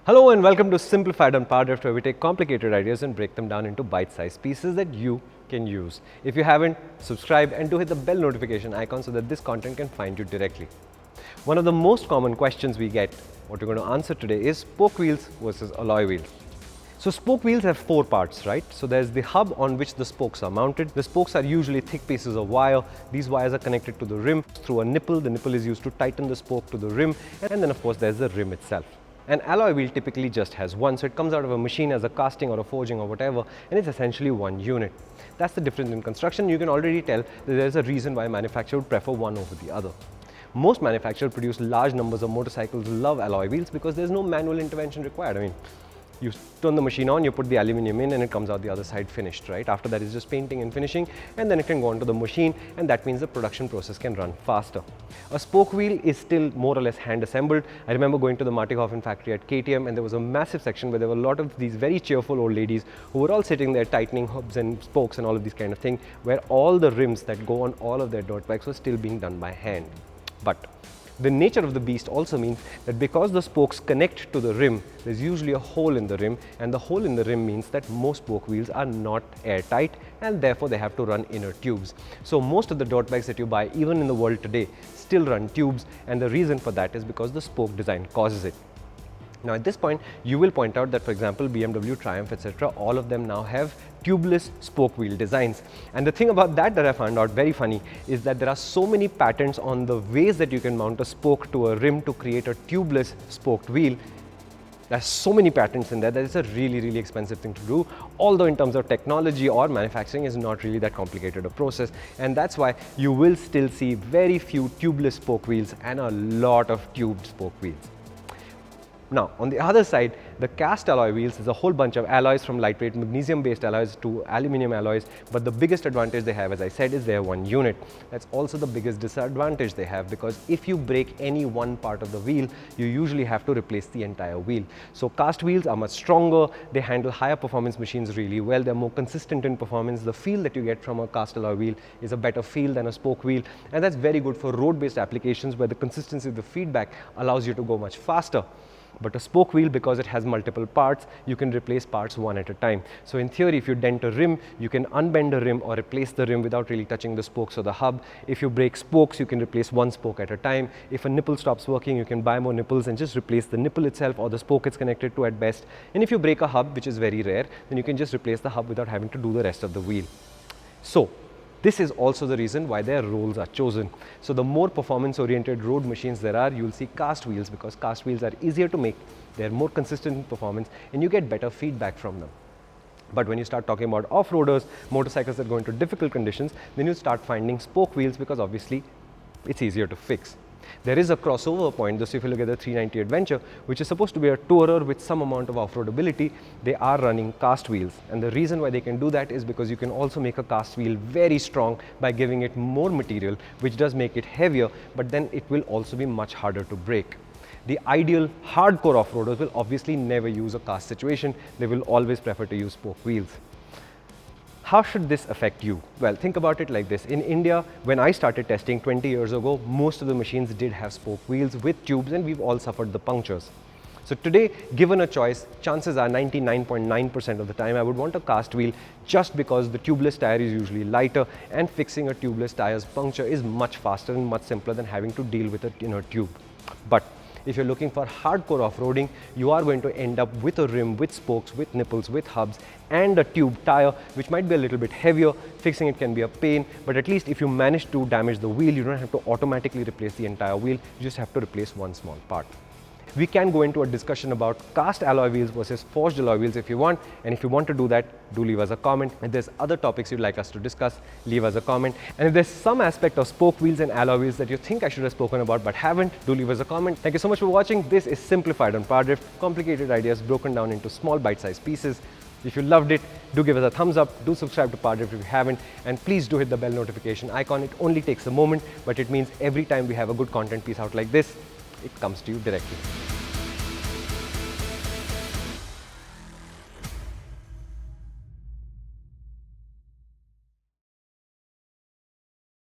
Hello and welcome to Simplified on PowerDrift, where we take complicated ideas and break them down into bite-sized pieces that you can use. If you haven't, subscribe and do hit the bell notification icon so that this content can find you directly. One of the most common questions we get, what we're going to answer today, is spoke wheels versus alloy wheels. So spoke wheels have four parts, right? So there's the hub on which the spokes are mounted. The spokes are usually thick pieces of wire. These wires are connected to the rim through a nipple. The nipple is used to tighten the spoke to the rim. And then of course there's the rim itself. An alloy wheel typically just has one, so it comes out of a machine as a casting or a forging or whatever, and it's essentially one unit. That's the difference in construction. You can already tell that there's a reason why a manufacturer would prefer one over the other. Most manufacturers produce large numbers of motorcycles love alloy wheels because there's no manual intervention required. I mean, you turn the machine on, you put the aluminum in, and it comes out the other side finished, right? After that, it's just painting and finishing, and then it can go onto the machine, and that means the production process can run faster. A spoke wheel is still more or less hand assembled. I remember going to the Martighofen factory at KTM, and there was a massive section where there were a lot of these very cheerful old ladies who were all sitting there tightening hubs and spokes and all of these kind of things, where all the rims that go on all of their dirt bikes were still being done by hand. But the nature of the beast also means that because the spokes connect to the rim, there's usually a hole in the rim, and the hole in the rim means that most spoke wheels are not airtight, and therefore they have to run inner tubes. So most of the dirt bikes that you buy, even in the world today, still run tubes, and the reason for that is because the spoke design causes it. Now at this point, you will point out that, for example, BMW, Triumph, etc., all of them now have tubeless spoke wheel designs. And the thing about that I found out very funny is that there are so many patents on the ways that you can mount a spoke to a rim to create a tubeless spoked wheel. There's so many patents in there that it's a really expensive thing to do, although in terms of technology or manufacturing is not really that complicated a process, and that's why you will still see very few tubeless spoke wheels and a lot of tubed spoke wheels. Now, on the other side, the cast alloy wheels is a whole bunch of alloys, from lightweight magnesium-based alloys to aluminum alloys, but the biggest advantage they have, as I said, is they're one unit. That's also the biggest disadvantage they have, because if you break any one part of the wheel, you usually have to replace the entire wheel. So cast wheels are much stronger, they handle higher performance machines really well, they're more consistent in performance. The feel that you get from a cast alloy wheel is a better feel than a spoke wheel, and that's very good for road-based applications where the consistency of the feedback allows you to go much faster. But a spoke wheel, because it has multiple parts, you can replace parts one at a time. So in theory, if you dent a rim, you can unbend a rim or replace the rim without really touching the spokes or the hub. If you break spokes, you can replace one spoke at a time. If a nipple stops working, you can buy more nipples and just replace the nipple itself or the spoke it's connected to at best. And if you break a hub, which is very rare, then you can just replace the hub without having to do the rest of the wheel. So this is also the reason why their roles are chosen. So the more performance-oriented road machines there are, you'll see cast wheels, because cast wheels are easier to make, they're more consistent in performance, and you get better feedback from them. But when you start talking about off-roaders, motorcycles that go into difficult conditions, then you start finding spoke wheels, because obviously it's easier to fix. There is a crossover point. So if you look at the 390 Adventure, which is supposed to be a tourer with some amount of off-road ability, they are running cast wheels. And the reason why they can do that is because you can also make a cast wheel very strong by giving it more material, which does make it heavier, but then it will also be much harder to break. The ideal hardcore off-roaders will obviously never use a cast situation. They will always prefer to use spoke wheels. How should this affect you? Well, think about it like this. In India, when I started testing 20 years ago, most of the machines did have spoke wheels with tubes, and we've all suffered the punctures. So today, given a choice, chances are 99.9% of the time I would want a cast wheel, just because the tubeless tire is usually lighter, and fixing a tubeless tire's puncture is much faster and much simpler than having to deal with a tube. But if you're looking for hardcore off-roading, you are going to end up with a rim, with spokes, with nipples, with hubs, and a tube tire, which might be a little bit heavier. Fixing it can be a pain, but at least if you manage to damage the wheel, you don't have to automatically replace the entire wheel. You just have to replace one small part. We can go into a discussion about cast alloy wheels versus forged alloy wheels if you want, and if you want to do that, do leave us a comment. If there's other topics you'd like us to discuss, leave us a comment. And if there's some aspect of spoke wheels and alloy wheels that you think I should have spoken about but haven't, do leave us a comment. Thank you so much for watching. This is Simplified on PowerDrift, complicated ideas broken down into small bite-sized pieces. If you loved it, do give us a thumbs up, do subscribe to PowerDrift if you haven't, and please do hit the bell notification icon. It only takes a moment, but it means every time we have a good content piece out like this, it comes to you directly.